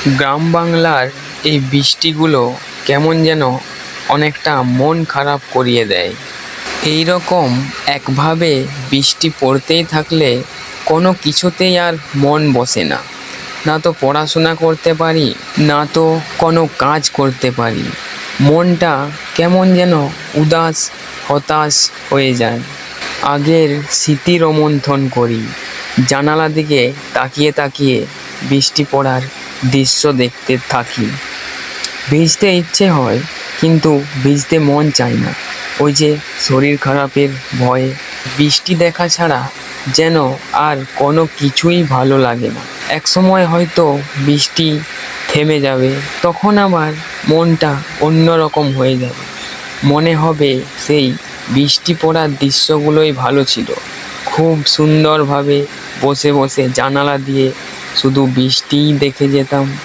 গ্রাম বাংলার এই বৃষ্টিগুলো কেমন যেন অনেকটা মন খারাপ করিয়ে দেয়। এই রকম একভাবে বৃষ্টি পড়তেই থাকলে কোনো কিছুতেই আর মন বসে না। না তো পড়াশোনা করতে পারি, না তো কোনো কাজ করতে পারি। মনটা কেমন যেন উদাস হতাশ হয়ে যায়। আগের স্মৃতি রোমন্থন করি, জানালা দিকে তাকিয়ে তাকিয়ে বৃষ্টি পড়ার দৃশ্য দেখতে থাকি। ভিজতে ইচ্ছে হয়, কিন্তু ভিজতে মন চায় না। ওই যে শরীর খারাপের ভয়ে বৃষ্টি দেখা ছাড়া যেন আর কোনো কিছুই ভালো লাগে না। একসময় হয়তো বৃষ্টি থেমে যাবে, তখন আবার মনটা অন্যরকম হয়ে যাবে। মনে হবে সেই বৃষ্টি পড়ার দৃশ্যগুলোই ভালো ছিল। খুব সুন্দরভাবে বসে বসে জানালা দিয়ে শুধু বৃষ্টিই দেখে যেতাম।